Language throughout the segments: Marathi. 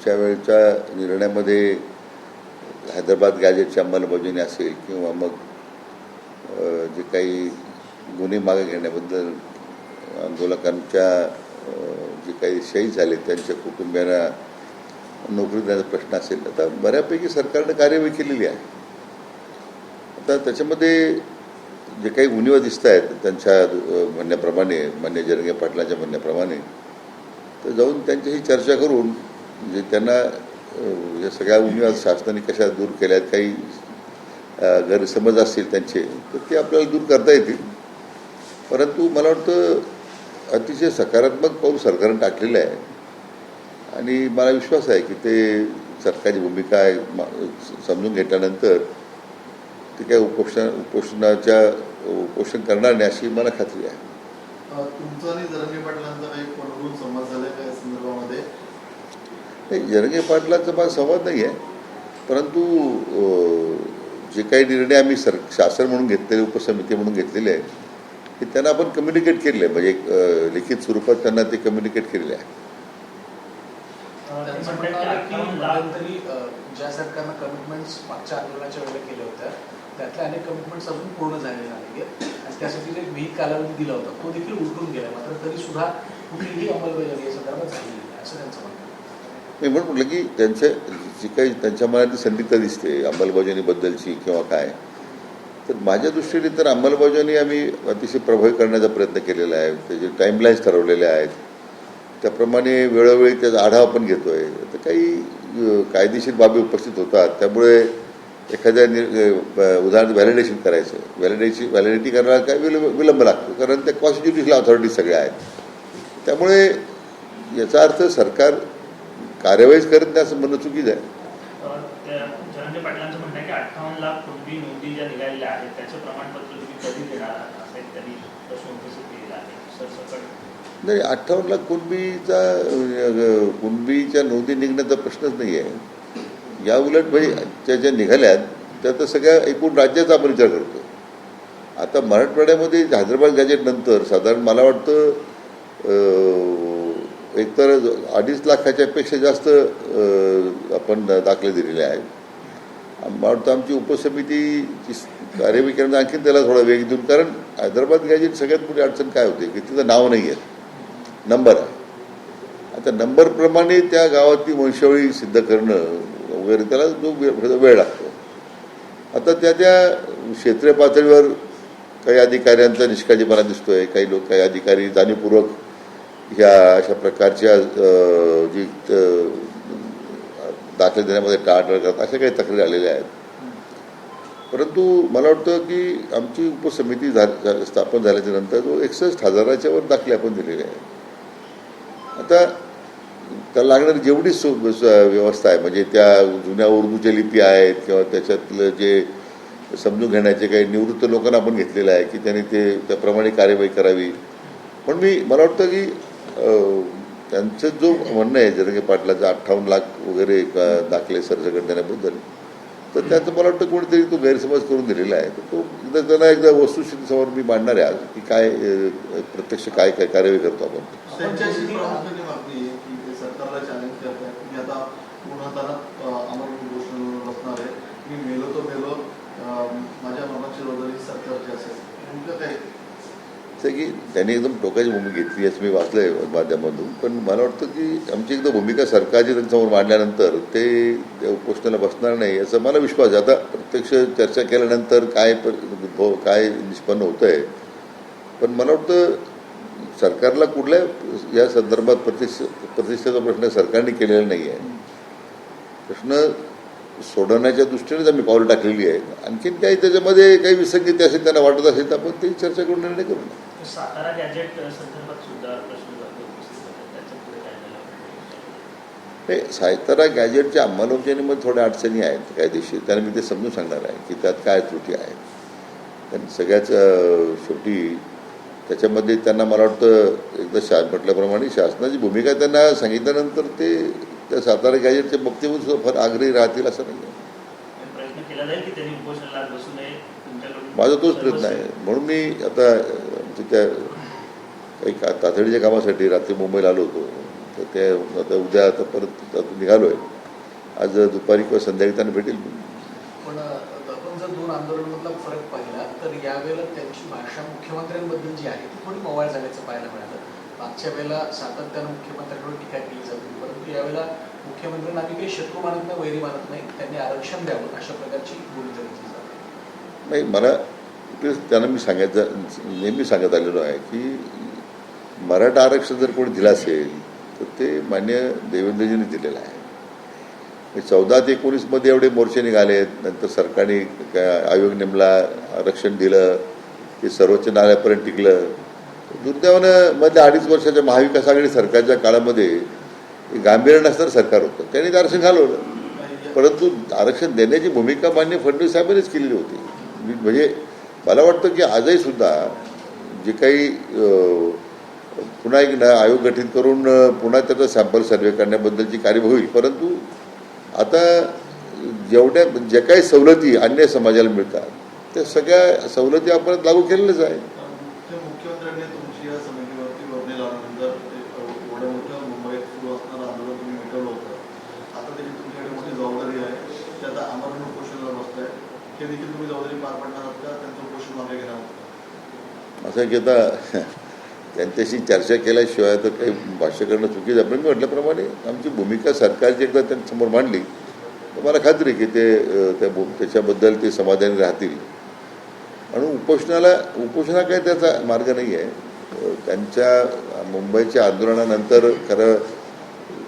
मागच्या वेळच्या निर्णयामध्ये हैदराबाद गॅजेटची अंमलबजावणी असेल किंवा मग जे काही गुन्हे मागे घेण्याबद्दल आंदोलकांच्या जे काही शहीद झाले त्यांच्या कुटुंबियांना नोकरी देण्याचा प्रश्न असेल. आता बऱ्यापैकी सरकारनं कार्यवाही केलेली आहे. आता त्याच्यामध्ये जे काही उणिवा दिसत आहेत त्यांच्या म्हणण्याप्रमाणे, मान्य जरंगे पाटलांच्या म्हणण्याप्रमाणे, तर जाऊन त्यांच्याशी चर्चा करून म्हणजे त्यांना या सगळ्या उणिवा शासनाने कशा दूर केल्या आहेत, काही गैरसमज असतील त्यांचे, तर ते आपल्याला दूर करता येतील. परंतु मला वाटतं अतिशय सकारात्मक पाऊल सरकारनं टाकलेलं आहे आणि मला विश्वास आहे की ते सरकारची भूमिका आहे समजून घेतल्यानंतर ते काय उपोषण करणार नाही अशी मला खात्री आहे. तुमचा आणि जरंगे पाटलांचा काही फोनवरून संवाद झाला का या संदर्भामध्ये? नाही, जरंगे पाटलांचा माझा संवाद नाही आहे, परंतु जे काही निर्णय आम्ही शासन म्हणून घेतलेले, उपसमिती म्हणून घेतलेले आहे ते त्यांना आपण कम्युनिकेट केले आहे, म्हणजे लिखित स्वरूपात त्यांना ते कम्युनिकेट केलेले आहे. तरी ज्या सरकारनं कमिटमेंट्स मागच्या आंदोलनाच्या वेळेला केल्या होत्या त्यातल्या अनेक कमिटमेंट्स अजून पूर्ण झालेले नाही आणि त्यासाठी एक विहित कालावधी दिला होता तो देखील उलटून गेला, मात्र तरी सुद्धा कुठलीही अंमलबजावणी या संदर्भात झालेली नाही असं त्यांचं म्हणणं. मी म्हणून म्हटलं की जी काही त्यांच्या मनातली संदिग्धता दिसते अंमलबजावणीबद्दलची किंवा काय, तर माझ्या दृष्टीने तर अंमलबजावणी आम्ही अतिशय प्रभावी करण्याचा प्रयत्न केलेला आहे. त्याचे टाईमलाईन्स ठरवलेले आहेत, त्याप्रमाणे वेळोवेळी त्याचा आढावा पण घेतो आहे. तर काही कायदेशीर बाबी उपस्थित होतात, त्यामुळे एखाद्या उदाहरणार्थ व्हॅलिडेशन करायचं, व्हॅलिडिटी करण्याला काय विलंब लागतो, कारण त्या कॉन्स्टिट्युशनल ऑथॉरिटीज सगळ्या आहेत. त्यामुळे याचा अर्थ सरकार कार्यवाहीच करत नाही असं म्हणणं चुकीचं आहे. जरंगे पाटलांचं म्हणणं आहे की 58 लाख कुणबी नोंदी ज्या निघालेल्या आहेत त्याचं प्रमाणपत्र तुम्ही कधी देणार आहात असं त्यांनी प्रश्न उपस्थित केलेला आहे सरसकट. नाही, 58 लाख कुणबीच्या नोंदी निघण्याचा प्रश्नच नाही आहे. या उलट म्हणजे त्या ज्या निघाल्यात त्या तर सगळ्या एकूण राज्याचा आपण विचार करतो. आता मराठवाड्यामध्ये हैदराबाद गॅजेटनंतर साधारण मला वाटतं एकतर 2.5 लाखाच्यापेक्षा जास्त आपण दाखले दिलेले आहेत. मला वाटतं आमची उपसमितीची कार्यवाही करण्यात आणखी त्याला थोडा वेग देऊन, कारण हैदराबाद गॅजेट सगळ्यात मोठी अडचण काय होते की तिचं नाव नाही आहे, नंबर आहे. आता नंबरप्रमाणे त्या गावातली वंशावळी सिद्ध करणं वगैरे त्याला जो वेळ लागतो. आता त्या क्षेत्रीय पातळीवर काही अधिकाऱ्यांचा निष्काळजीपणा दिसतोय, काही अधिकारी जाणीवपूर्वक ह्या अशा प्रकारच्या जी दाखले देण्यामध्ये टाळाटाळ करतात, अशा काही तक्रारी आलेल्या आहेत. परंतु मला वाटतं की आमची उपसमिती स्थापन झाल्याच्या नंतर जो 61,000च्या वर दाखले आपण दिलेले आहेत. आता त्याला लागणारी जेवढी व्यवस्था आहे, म्हणजे त्या जुन्या उर्दूच्या लिपी आहेत किंवा त्याच्यातलं जे समजून घेण्याचे काही निवृत्त लोकांना आपण घेतलेलं आहे की त्यांनी ते त्याप्रमाणे कार्यवाही करावी. पण मला वाटतं की त्यांचं जो म्हणणं आहे जरंगे पाटलाचं 58 लाख वगैरे दाखले सरसकट देण्याबद्दल, तर त्याचं मला वाटतं कोणीतरी तो गैरसमज करून दिलेला आहे. तर तो एकदा वस्तुस्थितीसमोर मी मांडणार आहे आज की काय प्रत्यक्ष काय कार्यवाही करतो आपण. सरकारला चॅलेंज करतात की आता पुन्हा त्यांना अमर घोषणा बसणार आहे, मी मेलो तो मेलो, माझ्या मनाची रोजरी सरकारची असेल, नेमकं काय की त्यांनी एकदम टोकाची भूमिका घेतली असं मी वाचलंय माध्यमातून. पण मला वाटतं की आमची एकदा भूमिका सरकारची त्यांच्यासमोर मांडल्यानंतर ते उपोषणाला बसणार नाही याचा मला विश्वास आहे. आता प्रत्यक्ष चर्चा केल्यानंतर काय निष्पन्न होतं आहे, पण मला वाटतं सरकारला कुठल्या या संदर्भात प्रतिष्ठेचा प्रश्न सरकारने केलेला नाही आहे. प्रश्न सोडवण्याच्या दृष्टीनेच आम्ही पावलं टाकलेली आहेत. आणखीन काही त्याच्यामध्ये काही विसंगती असेल, त्यांना वाटत असेल तर आपण ते चर्चा करून निर्णय करू. सातारा गॅजेट संदर्भात सुद्धा प्रश्न सातारा गॅजेटच्या अंमलबजावणीमध्ये थोड्या अडचणी आहेत कायदेशीर, त्यांना मी ते समजून सांगणार आहे की त्यात काय त्रुटी आहेत. त्यांनी सगळ्याच शेवटी त्याच्यामध्ये त्यांना मला वाटतं एकदा म्हटल्याप्रमाणे शासनाची भूमिका त्यांना सांगितल्यानंतर ते त्या सातारा गॅजेटच्या बाबतीत फार आग्रही राहतील असं नाही आहे. माझा तोच प्रयत्न आहे. म्हणून मी आता त्या काही तातडीच्या कामासाठी रात्री मुंबईला आलो होतो. तर ते आता उद्या आता परत आता निघालो आहे. आज दुपारी किंवा संध्याकाळी त्यांना भेटेल मी. पण आपण जर दोन आंदोलनामधला फरक पाहिला तर यावेळेला त्यांची भाषा मुख्यमंत्र्यांबद्दल जी आहे ती थोडी मवाळ झाल्याचं पाहायला मिळालं. मागच्या वेळेला सातत्यानं मुख्यमंत्र्यांवर टीका केली जाते, परंतु यावेळेला मुख्यमंत्र्यांना आम्ही काही शत्रू मानत नाही, वैरी मानत नाही, त्यांनी आरक्षण द्यावं अशा प्रकारची भूमिका घेतली जाते. नाही, मला त्यांना मी नेहमी सांगत आलेलो आहे की मराठा आरक्षण जर कोणी दिलं असेल तर ते मान्य देवेंद्रजींनी दिलेलं आहे. 14 ते 19मध्ये एवढे मोर्चे निघालेत, नंतर सरकारने आयोग नेमला, आरक्षण दिलं, ते सर्वोच्च न्यायालयापर्यंत टिकलं. दुर्दैवानं मधल्या 2.5 वर्षाच्या महाविकास आघाडी सरकारच्या काळामध्ये गांभीर्य नसणारं सरकार होतं, त्यांनी ते आरक्षण घालवलं. परंतु आरक्षण देण्याची भूमिका मान्य फडणवीस साहेबांनीच केलेली होती. म्हणजे मला वाटतं की आजही सुद्धा जे काही पुन्हा एक आयोग गठीत करून पुन्हा त्याचा सॅम्पल सर्व्हे करण्याबद्दलची कार्यवाही होईल. परंतु आता जे काही सवलती अन्य समाजाला मिळतात त्या सगळ्या सवलती आपण लागू केलेल्याच आहे. मुख्यमंत्र्यांनी तुमची या समितीवरती वर्णी लावल्यानंतर एवढ्या मोठ्या मुंबईत सुरू असणारं आंदोलन तुम्ही मिटवलं होतं. आता त्याची तुमच्याकडे मोठी जबाबदारी आहे, ते आता आमरण उपोषणाला बसत आहे. हे देखील तुम्ही जबाबदारी पार पडणार आहात का, त्यांचं उपोषण मागे घेणार आहात? असं की आता त्यांच्याशी चर्चा केल्याशिवाय तर काही भाष्य करणं चुकीचं आहे. पण मी म्हटल्याप्रमाणे आमची भूमिका सरकारची एकदा त्यांच्यासमोर मांडली तर मला खात्री आहे की ते त्याच्याबद्दल ते समाधानी राहतील. आणि उपोषणा काही त्याचा मार्ग नाही आहे. त्यांच्या मुंबईच्या आंदोलनानंतर खरं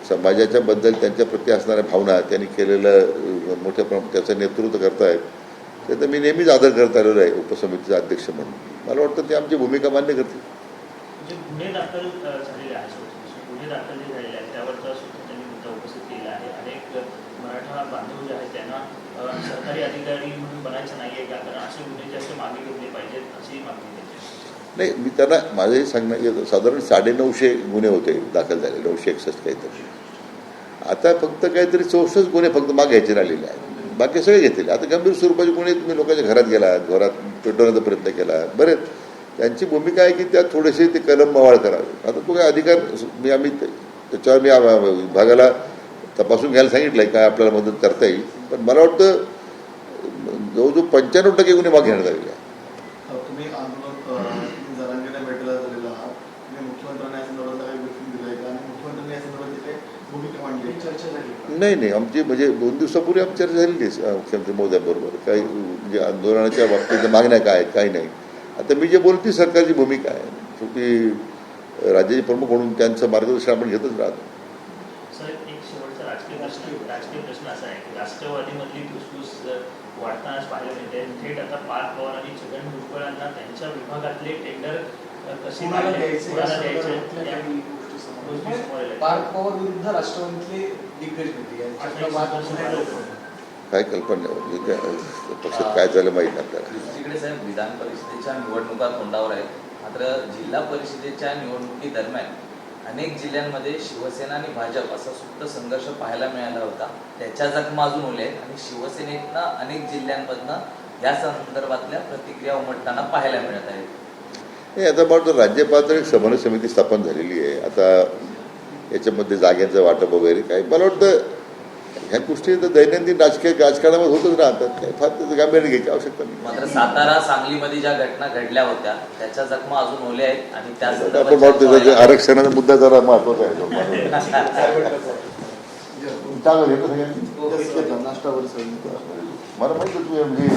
समाजाच्या बद्दल त्यांच्याप्रती असणाऱ्या भावना त्यांनी केलेलं मोठ्या त्याचं नेतृत्व करतायत, ते तर मी नेहमीच आदर करत आलेलो आहे उपसमितीचा अध्यक्ष म्हणून. मला वाटतं ते आमची भूमिका मान्य करतील. जे गुन्हे दाखल झालेले आहेत, गुन्हे दाखल जे झालेले आहेत त्यावरचा सुद्धा त्यांनी मुद्दा उपस्थित केला आहे. अनेक मराठा बांधव जे आहेत त्यांना सरकारी अधिकारी म्हणून बनायचं नाही आहे का, कारण असे गुन्हे जे असते मागे घेतले पाहिजेत अशी मागणी त्यांची. नाही, मी त्यांना माझंही सांगणं साधारण 950 गुन्हे होते दाखल झाले, 961 काहीतरी. आता फक्त काहीतरी 64 गुन्हे फक्त मागायचे राहिलेले आहेत, बाकी सगळे घेतलेले. आता गंभीर स्वरूपाचे गुन्हे तुम्ही लोकांच्या घरात गेला, घरात पेटवण्याचा प्रयत्न केला, बरेच. त्यांची भूमिका आहे की त्यात थोडेसे ते कलम मवाळ करावे. आता तो काय अधिकार आम्ही त्याच्यावर विभागाला तपासून घ्यायला सांगितलं आहे, काय आपल्याला मदत करता येईल. पण मला वाटतं जवळजवळ 95% गुन्हे मागे घेण्यात आलेले आहे. तुम्ही आंदोलन जरांगेला भेटायला झालेला आहात, तुम्ही मुख्यमंत्र्यांनी या संदर्भात काही ब्रीफिंग दिलं आहे का, आणि मुख्यमंत्र्यांनी या संदर्भात काही भूमिका मांडली, चर्चा झाली? नाही, आमची म्हणजे 2 दिवसापूर्वी आमची चर्चा झालेली आहे मुख्यमंत्री महोदयांबरोबर. काही म्हणजे आंदोलनाच्या बाबतीत मागण्या काय काही नाही. आता मी जे बोलतो सरकारची भूमिका आहे, शेवटी राज्याचे प्रमुख म्हणून त्यांचं मार्गदर्शन आपण घेतच राहतो. सर, एक शेवटचा राजकीय प्रश्न असा आहे की राष्ट्रवादीमधली धुसफूस वाढताना पाहायला मिळते. थेट आता पार्थ पवार आणि छगन भुजबळांना त्यांच्या विभागातले टेंडर कसे द्यायचे. पार्थ पवार विरुद्ध राष्ट्रवादीतले दिग्गज नेते काय कल्पना नाही, पक्षात काय झालं माहीत नाही आपल्याला. दुसरीकडे साहेब, विधान परिषदेच्या निवडणुका तोंडावर आहेत, मात्र जिल्हा परिषदेच्या निवडणुकीदरम्यान अनेक जिल्ह्यांमध्ये शिवसेना आणि भाजप असा सुप्त संघर्ष पाहायला मिळाला होता. त्याच्या जखमा अजून ओल्या आहेत आणि शिवसेनेतनं अनेक जिल्ह्यांमधनं या संदर्भातल्या प्रतिक्रिया उमटताना पाहायला मिळत आहेत. नाही, आता मला राज्य पातळीवर समन्वय समिती स्थापन झालेली आहे. आता याच्यामध्ये जाग्यांचं वाटप वगैरे काय, मला वाटतं ह्या गोष्टी तर दैनंदिन राजकारणामध्ये होतच राहतात, काय फार त्याचं गांभीर्य घ्यायची आवश्यकता नाही. मात्र सातारा सांगलीमध्ये ज्या घटना घडल्या होत्या त्याच्या जखमा अजून ओल्या आहेत आणि त्या आपण म्हणतो आरक्षणाचा मुद्दा जरा महत्वाचा आहे. मला माहिती तू म्हणजे